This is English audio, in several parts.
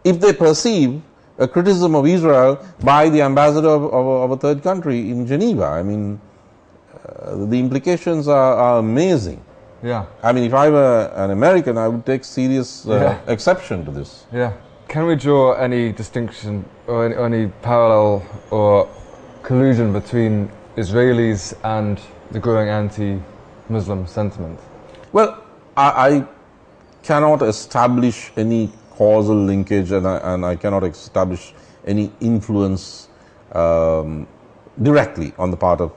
if they perceive a criticism of Israel by the ambassador of a third country in Geneva. I mean, the implications are amazing. Yeah. I mean, if I were an American, I would take serious exception to this. Yeah. Can we draw any distinction or any parallel or collusion between Israelis and the growing anti-Muslim sentiment? Well, I cannot establish any causal linkage, and I cannot establish any influence directly on the part of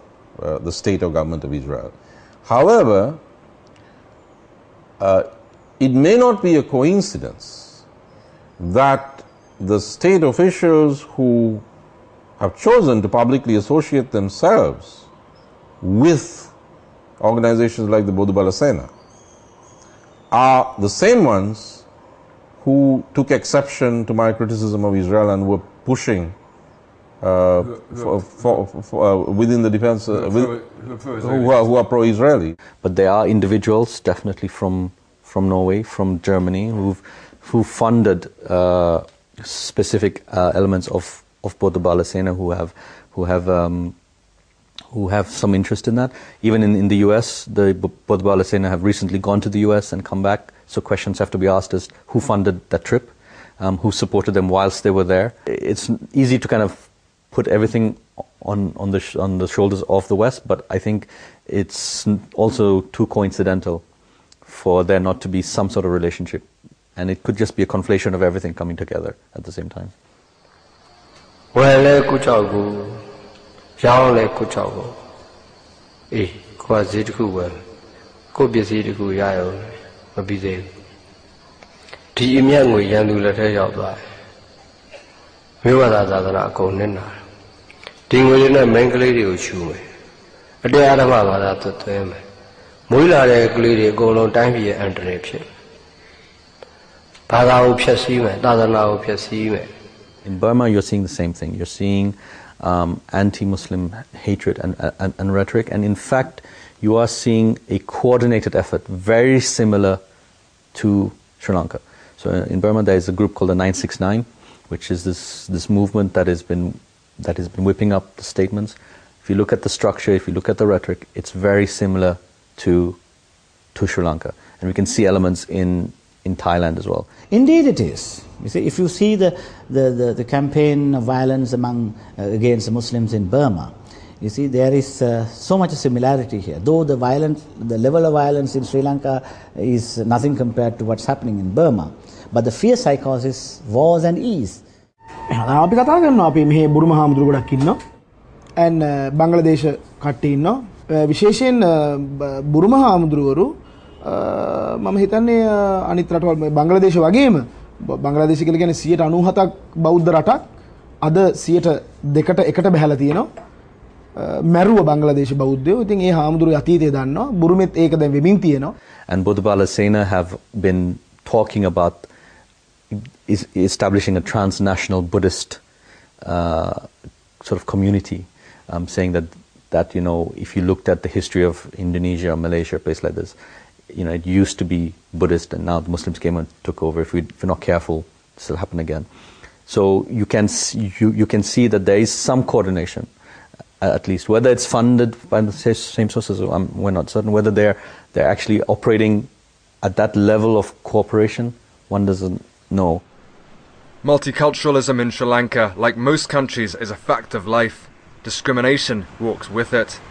the state or government of Israel. However, it may not be a coincidence that the state officials who have chosen to publicly associate themselves with organizations like the Bodh Bala Sena are the same ones who took exception to my criticism of Israel and were pushing within the defense, who are pro-Israeli. But there are individuals, definitely from Norway, from Germany, who funded specific elements of Bodh Bala Sena, who have some interest in that. Even in the US, the Bodh Bala Sena have recently gone to the US and come back, so questions have to be asked as who funded that trip, who supported them whilst they were there. It's easy to kind of put everything on the shoulders of the West, but I think it's also too coincidental for there not to be some sort of relationship, and it could just be a conflation of everything coming together at the same time. In Burma, you're seeing the same thing. You're seeing anti-Muslim hatred and rhetoric, and in fact, you are seeing a coordinated effort very similar to Sri Lanka. So in Burma, there is a group called the 969, which is this movement that has been whipping up the statements. If you look at the structure, if you look at the rhetoric, it's very similar to Sri Lanka, and we can see elements in Thailand as well. Indeed, it is. You see, if you see the campaign of violence against the Muslims in Burma, you see there is so much similarity here. Though the level of violence in Sri Lanka is nothing compared to what's happening in Burma, but the fear psychosis was and is. අපි කතා කරනවා අපි මෙහි බුරුම හාමුදුරු ගොඩක් ඉන්නවා and Bangladesh කට්ටිය ඉන්නවා විශේෂයෙන් බුරුම හාමුදුරුවරු මම හිතන්නේ අනිත් රටවල් බංග්ලාදේශ වගේම බංග්ලාදේශ කියලා කියන්නේ 97ක් බෞද්ධ රටක් අද 102ට එකට බහැලා තියෙනවා මැරුව බංග්ලාදේශ බෞද්ධයෝ. ඉතින් ඒ හාමුදුරුවෝ අතීතයේ දන්නවා බුරුමෙත් ඒක දැන් වෙමින් තියෙනවා. And Bodh Bala Sena have been talking about establishing a transnational Buddhist sort of community, saying that you know, if you looked at the history of Indonesia or Malaysia, a place like this, you know, it used to be Buddhist, and now the Muslims came and took over. If we're not careful, this will happen again. So you can see that there is some coordination, at least. Whether it's funded by the same sources, we're not certain. Whether they're actually operating at that level of cooperation, one doesn't know. Multiculturalism in Sri Lanka, like most countries, is a fact of life. Discrimination walks with it.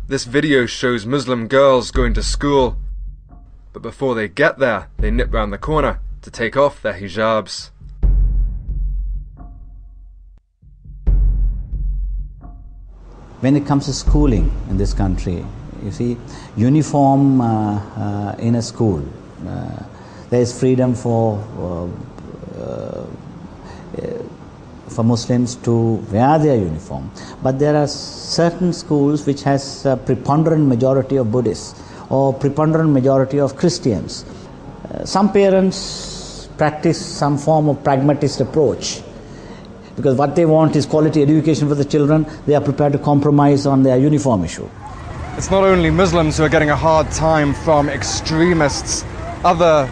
This video shows Muslim girls going to school, but before they get there, they nip round the corner to take off their hijabs. When it comes to schooling in this country, you see, uniform in a school, there is freedom for Muslims to wear their uniform, but there are certain schools which has a preponderant majority of Buddhists or preponderant majority of Christians. Some parents practice some form of pragmatist approach, because what they want is quality education for the children. They are prepared to compromise on their uniform issue. It's not only Muslims who are getting a hard time from extremists. Other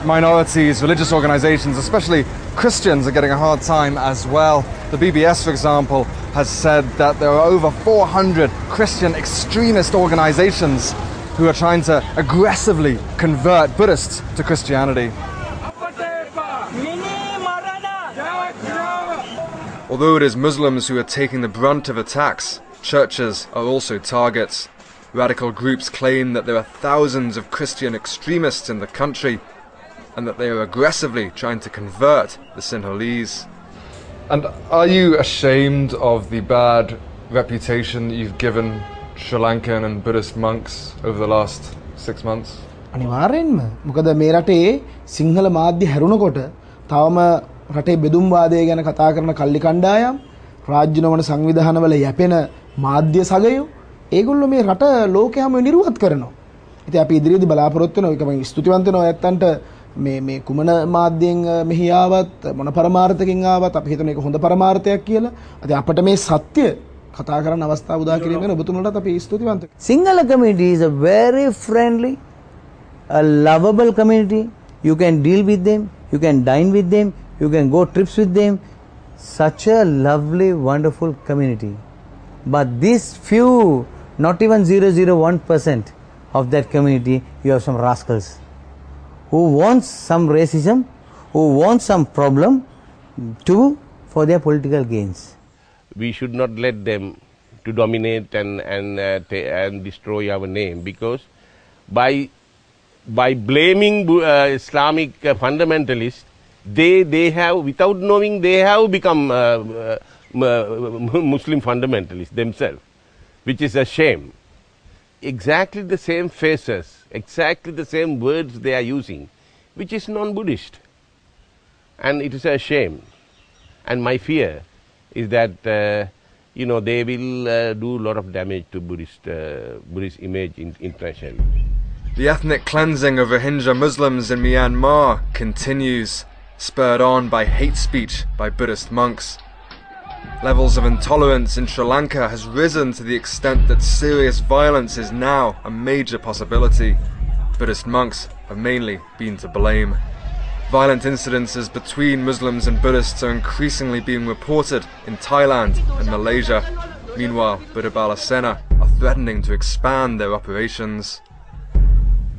minorities, religious organisations, especially Christians, are getting a hard time as well. The BBS, for example, has said that there are over 400 Christian extremist organisations who are trying to aggressively convert Buddhists to Christianity. Although it is Muslims who are taking the brunt of attacks, churches are also targets. Radical groups claim that there are thousands of Christian extremists in the country and that they are aggressively trying to convert the Sinhalese. And are you ashamed of the bad reputation that you've given Sri Lankan and Buddhist monks over the last 6 months? අනිවාර්යෙන්ම. මොකද මේ රටේ සිංහල මාධ්‍ය හැරුණකොට තවම රටේ බෙදුම්වාදය ගැන කතා කරන කල්ලි කණ්ඩායම් රාජ්‍ය නොවන සංවිධානවල යැපෙන මාධ්‍ය සගයෝ ඒගොල්ලෝ මේ රට ලෝකෙම නිර්වත් කරනවා. ඉතින් අපි ඉදිරියේදී බලාපොරොත්තු වෙනවා ඒක මම ස්තුතිවන්ත වෙනවා ඇත්තන්ට මේ කුමන මාධ්‍යෙන් මෙහි ආවත් මොන පරමාර්ථකින් ආවත් අපි හිතන එක හොඳ පරමාර්ථයක් කියලා. ඉතින් අපිට මේ සත්‍ය කතා කරන්න අවස්ථාව උදා කිරීම ගැන ඔබතුමලට අපි ස්තුතිවන්ත. Sinhala community is a very friendly, a lovable community. You can deal with them, you can dine with them, you can go trips with them. Such a lovely, wonderful community. But these few, not even 0.01% of that community, you have some rascals who want some racism, who want some problem for their political gains. We should not let them to dominate and destroy our name, because by blaming Islamic fundamentalists, they have, without knowing, they have become Muslim fundamentalists themselves, which is a shame. Exactly the same faces, exactly the same words they are using, which is non-Buddhist, and it is a shame. And my fear is that they will do a lot of damage to Buddhist image internationally. The ethnic cleansing of Rohingya Muslims in Myanmar continues, spurred on by hate speech by Buddhist monks. Levels of intolerance in Sri Lanka has risen to the extent that serious violence is now a major possibility. Buddhist monks have mainly been to blame. Violent incidences between Muslims and Buddhists are increasingly being reported in Thailand and Malaysia. Meanwhile, Buddha Bala Sena are threatening to expand their operations.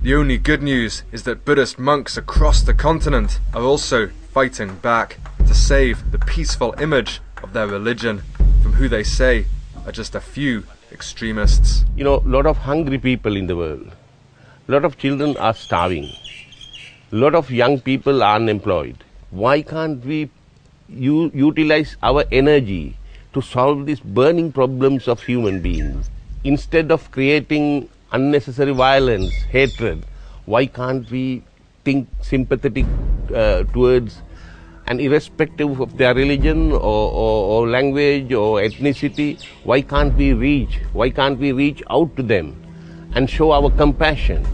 The only good news is that Buddhist monks across the continent are also fighting back to save the peaceful image of their religion from who they say are just a few extremists. A lot of hungry people in the world. A lot of children are starving. A lot of young people are unemployed. Why can't we utilize our energy to solve these burning problems of human beings? Instead of creating unnecessary violence, hatred, why can't we think sympathetic towards, and irrespective of their religion or language or ethnicity, why can't we reach out to them and show our compassion?